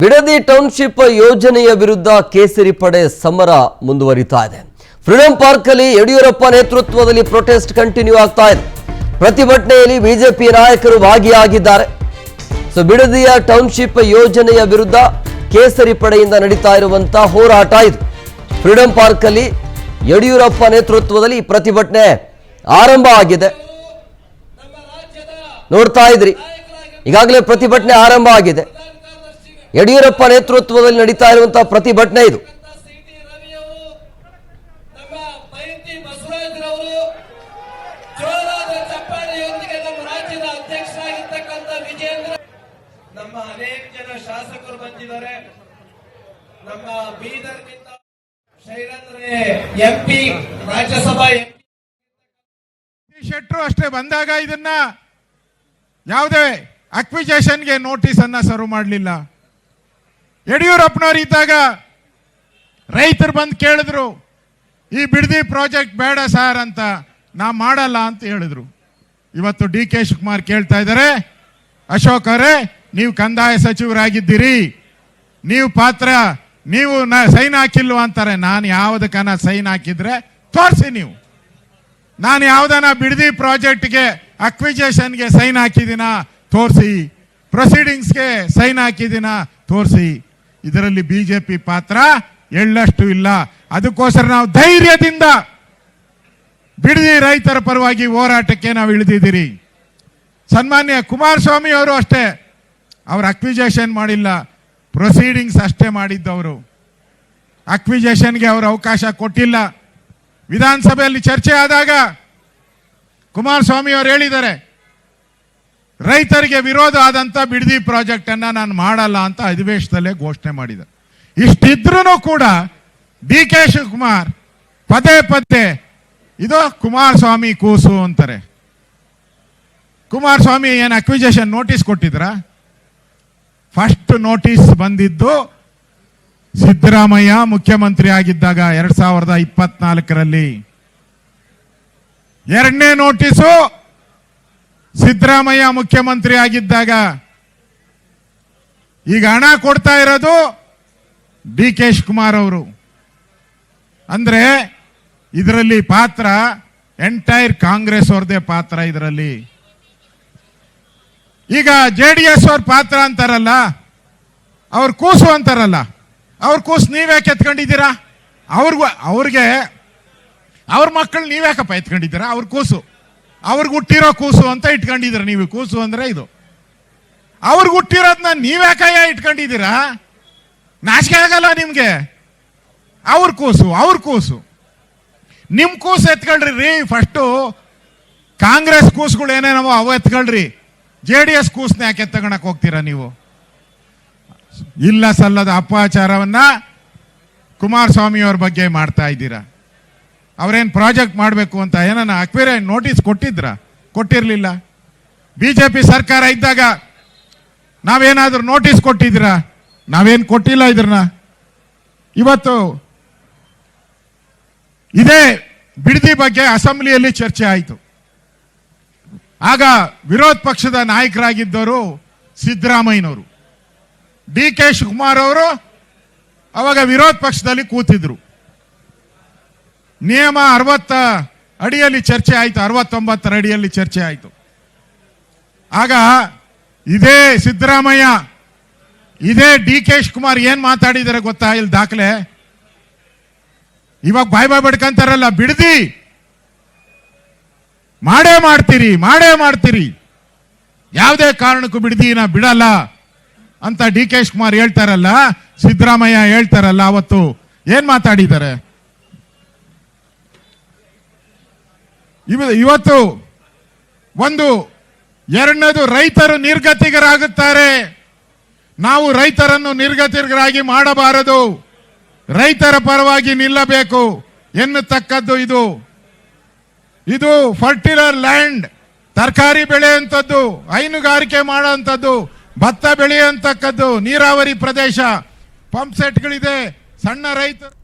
Bidadi township ಯೋಜನೆಯ ವಿರುದ್ಧ ಕೇಸರಿ ಪಡೆ ಸಮರ ಮುಂದುವರಿತಾ ಇದೆ. ಫ್ರೀಡಂ ಪಾರ್ಕ್ ಅಲ್ಲಿ ಯಡಿಯೂರಪ್ಪ ನೇತೃತ್ವದಲ್ಲಿ ಪ್ರೊಟೆಸ್ಟ್ ಕಂಟಿನ್ಯೂ ಆಗ್ತಾ ಇದೆ. ಪ್ರತಿಭಟನೆಯಲ್ಲಿ ಬಿಜೆಪಿ ನಾಯಕರು ಭಾಗಿಯಾಗಿದ್ದಾರೆ. ಬಿಡದಿಯ ಟೌನ್ಶಿಪ್ ಯೋಜನೆಯ ವಿರುದ್ಧ ಕೇಸರಿ ಪಡೆಯಿಂದ ನಡೀತಾ ಇರುವಂತಹ ಹೋರಾಟ ಇದು. ಫ್ರೀಡಂ ಪಾರ್ಕ್ ಅಲ್ಲಿ ಯಡಿಯೂರಪ್ಪ ನೇತೃತ್ವದಲ್ಲಿ ಪ್ರತಿಭಟನೆ ಆರಂಭ ಆಗಿದೆ. ನೋಡ್ತಾ ಇದ್ರಿ, ಈಗಾಗಲೇ ಪ್ರತಿಭಟನೆ ಆರಂಭ ಆಗಿದೆ. ಯಡಿಯೂರಪ್ಪ ನೇತೃತ್ವದಲ್ಲಿ ನಡೀತಾ ಇರುವಂತಹ ಪ್ರತಿಭಟನೆ ಇದು. ನಮ್ಮ ಅನೇಕ ಜನ ಶಾಸಕರು ಬಂದಿದ್ದಾರೆ. ನಮ್ಮ ಬೀದರ್ನಿಂದ ಶೈಲೇಂದ್ರ ಎಂಪಿ, ರಾಜ್ಯಸಭಾ ಶೆಟ್ಟರು ಅಷ್ಟೇ ಬಂದಾಗ ಇದನ್ನ ಯಾವುದೇ ಅಕ್ವಿಜೇಷನ್ಗೆ ನೋಟಿಸ್ ಅನ್ನ ಸರ್ವ್ ಮಾಡಲಿಲ್ಲ. ಯಡಿಯೂರಪ್ಪನವರು ಇದ್ದಾಗ ರೈತರು ಬಂದು ಕೇಳಿದ್ರು, ಈ ಬಿಡದಿ ಪ್ರಾಜೆಕ್ಟ್ ಬೇಡ ಸರ್ ಅಂತ, ನಾ ಮಾಡಲ್ಲ ಅಂತ ಹೇಳಿದ್ರು. ಇವತ್ತು ಡಿ ಕೆ ಶಿವಕುಮಾರ್ ಕೇಳ್ತಾ ಇದ್ದಾರೆ, ಅಶೋಕ್ ಅವರೇ ನೀವು ಕಂದಾಯ ಸಚಿವರಾಗಿದ್ದೀರಿ, ನೀವು ಸೈನ್ ಹಾಕಿಲ್ವ ಅಂತಾರೆ. ನಾನು ಯಾವುದಕ್ಕನ ಸೈನ್ ಹಾಕಿದ್ರೆ ತೋರಿಸಿ, ನೀವು ನಾನು ಯಾವುದನ್ನ ಬಿಡದಿ ಪ್ರಾಜೆಕ್ಟ್ಗೆ ಅಕ್ವಿಜೇಷನ್ಗೆ ಸೈನ್ ಹಾಕಿದ್ದೀನ ತೋರಿಸಿ, ಪ್ರೊಸೀಡಿಂಗ್ಸ್ಗೆ ಸೈನ್ ಹಾಕಿದ್ದೀನ ತೋರಿಸಿ. ಇದರಲ್ಲಿ ಬಿಜೆಪಿ ಪಾತ್ರ ಎಳ್ಳಷ್ಟು ಇಲ್ಲ. ಅದಕ್ಕೋಸ್ಕರ ನಾವು ಧೈರ್ಯದಿಂದ ಬಿಡದಿ ರೈತರ ಪರವಾಗಿ ಹೋರಾಟಕ್ಕೆ ನಾವು ಇಳಿದಿದ್ದೀರಿ. ಸನ್ಮಾನ್ಯ ಕುಮಾರಸ್ವಾಮಿ ಅವರು ಅಷ್ಟೇ, ಅವರು ಅಕ್ವಿಜೇಷನ್ ಮಾಡಿಲ್ಲ, ಪ್ರೊಸೀಡಿಂಗ್ಸ್ ಅಷ್ಟೇ ಮಾಡಿದ್ದವರು. ಅಕ್ವಿಜೇಷನ್ಗೆ ಅವರು ಅವಕಾಶ ಕೊಟ್ಟಿಲ್ಲ. ವಿಧಾನಸಭೆಯಲ್ಲಿ ಚರ್ಚೆ ಆದಾಗ ಕುಮಾರಸ್ವಾಮಿ ಅವರು ಹೇಳಿದ್ದಾರೆ, ರೈತರಿಗೆ ವಿರೋಧ ಆದಂತ ಬಿಡದಿ ಪ್ರಾಜೆಕ್ಟ್ ಅನ್ನ ನಾನು ಮಾಡಲ್ಲ ಅಂತ ಅಧಿವೇಶನದಲ್ಲೇ ಘೋಷಣೆ ಮಾಡಿದ್ದಾರೆ. ಇಷ್ಟಿದ್ರೂ ಕೂಡ ಡಿ ಕೆ ಶಿವಕುಮಾರ್ ಪದೇ ಪದೇ ಇದು ಕುಮಾರಸ್ವಾಮಿ ಕೂಸು ಅಂತಾರೆ. ಕುಮಾರಸ್ವಾಮಿ ಏನು ಅಕ್ವಿಜೇಷನ್ ನೋಟಿಸ್ ಕೊಟ್ಟಿದ್ರ? ಫಸ್ಟ್ ನೋಟಿಸ್ ಬಂದಿದ್ದು ಸಿದ್ದರಾಮಯ್ಯ ಮುಖ್ಯಮಂತ್ರಿ ಆಗಿದ್ದಾಗ 2024ರಲ್ಲಿ. ಎರಡನೇ ನೋಟಿಸು ಸಿದ್ದರಾಮಯ್ಯ ಮುಖ್ಯಮಂತ್ರಿ ಆಗಿದ್ದಾಗ. ಈಗ ಹಣ ಕೊಡ್ತಾ ಇರೋದು ಡಿ ಕೆ ಶಿವಕುಮಾರ್ ಅವರು. ಅಂದ್ರೆ ಇದರಲ್ಲಿ ಪಾತ್ರ ಎಂಟೈರ್ ಕಾಂಗ್ರೆಸ್ ಅವ್ರದೇ ಪಾತ್ರ ಇದರಲ್ಲಿ. ಈಗ JDS ಅವ್ರ ಪಾತ್ರ ಅಂತಾರಲ್ಲ, ಅವ್ರ ಕೂಸು ಅಂತಾರಲ್ಲ, ಅವ್ರ ಕೂಸು ನೀವ್ಯಾಕೆ ಎತ್ಕೊಂಡಿದ್ದೀರಾ? ಅವ್ರಿಗೆ ಅವ್ರ ಮಕ್ಕಳು ನೀವ್ಯಾಕಪ್ಪ ಎತ್ಕೊಂಡಿದ್ದೀರಾ? ಅವ್ರ ಕೂಸು ಅವ್ರಿಗೆ ಹುಟ್ಟಿರೋ ಕೂಸು ಅಂತ ಇಟ್ಕೊಂಡಿದ್ದೀರ ನೀವು. ಕೂಸು ಅಂದ್ರೆ ಇದು ಅವ್ರಿಗೆ ಹುಟ್ಟಿರೋದನ್ನ ನೀವ್ಯಾಕಯ್ಯ ಇಟ್ಕೊಂಡಿದ್ದೀರಾ? ನಾಚಿಕೆ ಆಗಲ್ಲ ನಿಮ್ಗೆ? ಅವ್ರ ಕೂಸು ನಿಮ್ ಕೂಸು ಎತ್ಕೊಳ್ರಿ. ಫಸ್ಟು ಕಾಂಗ್ರೆಸ್ ಕೂಸುಗಳು ಏನೇನವೋ ಅವು ಎತ್ಕೊಳ್ರಿ. JDS ಕೂಸ್ನ ಯಾಕೆ ತಗೊಳಕ್ ಹೋಗ್ತೀರಾ ನೀವು? ಇಲ್ಲ ಸಲ್ಲದ ಅಪಚಾರವನ್ನ ಕುಮಾರಸ್ವಾಮಿ ಅವ್ರ ಬಗ್ಗೆ ಮಾಡ್ತಾ ಇದ್ದೀರಾ. ಅವ್ರೇನ್ ಪ್ರಾಜೆಕ್ಟ್ ಮಾಡಬೇಕು ಅಂತ ಏನನ್ನ ಅಕ್ವೇರಿಯಂ ನೋಟಿಸ್ ಕೊಟ್ಟಿರ್ಲಿಲ್ಲ. ಬಿಜೆಪಿ ಸರ್ಕಾರ ಇದ್ದಾಗ ನಾವೇನಾದ್ರೂ ನೋಟಿಸ್ ಕೊಟ್ಟಿದ್ದೀರಾ? ನಾವೇನ್ ಕೊಟ್ಟಿಲ್ಲ ಇದ್ರನ್ನ. ಇವತ್ತು ಇದೇ ಬಿಡದಿ ಬಗ್ಗೆ ಅಸೆಂಬ್ಲಿಯಲ್ಲಿ ಚರ್ಚೆ ಆಯಿತು. ಆಗ ವಿರೋಧ ಪಕ್ಷದ ನಾಯಕರಾಗಿದ್ದವರು ಸಿದ್ದರಾಮಯ್ಯನವರು, ಡಿ ಕೆ ಶಿವಕುಮಾರ್ ಅವರು ಅವಾಗ ವಿರೋಧ ಪಕ್ಷದಲ್ಲಿ ಕೂತಿದ್ರು. ನಿಯಮ 60 ಅಡಿಯಲ್ಲಿ ಚರ್ಚೆ ಆಯಿತು, 69 ಅಡಿಯಲ್ಲಿ ಚರ್ಚೆ ಆಯಿತು. ಆಗ ಇದೇ ಸಿದ್ದರಾಮಯ್ಯ, ಇದೇ ಡಿ ಕೆ ಶಿವಕುಮಾರ್ ಏನ್ ಮಾತಾಡಿದರೆ ಗೊತ್ತಾ? ಇಲ್ಲಿ ದಾಖಲೆ. ಇವಾಗ ಬಾಯ್ ಬಡ್ಕಂತಾರಲ್ಲ, ಬಿಡದಿ ಮಾಡೇ ಮಾಡ್ತೀರಿ, ಯಾವುದೇ ಕಾರಣಕ್ಕೂ ಬಿಡದಿನ ಬಿಡಲ್ಲ ಅಂತ ಡಿ ಕೆ ಶಿವಕುಮಾರ್ ಹೇಳ್ತಾರಲ್ಲ, ಸಿದ್ದರಾಮಯ್ಯ ಹೇಳ್ತಾರಲ್ಲ, ಅವತ್ತು ಏನ್ ಮಾತಾಡಿದ್ದಾರೆ? ಇವತ್ತು ಎರಡನೇದು, ರೈತರು ನಿರ್ಗತಿಕರಾಗುತ್ತಾರೆ. ನಾವು ರೈತರನ್ನು ನಿರ್ಗತಿಕರಾಗಿ ಮಾಡಬಾರದು, ರೈತರ ಪರವಾಗಿ ನಿಲ್ಲಬೇಕು ಎನ್ನುತ್ತಕ್ಕದ್ದು ಇದು ಫರ್ಟಿಲರ್ ಲ್ಯಾಂಡ್, ತರಕಾರಿ ಬೆಳೆಯುವಂಥದ್ದು, ಹೈನುಗಾರಿಕೆ ಮಾಡುವಂಥದ್ದು, ಭತ್ತ ಬೆಳೆಯುವಂತಕ್ಕದ್ದು, ನೀರಾವರಿ ಪ್ರದೇಶ, ಪಂಪ್ ಸೆಟ್ಗಳಿದೆ, ಸಣ್ಣ ರೈತರು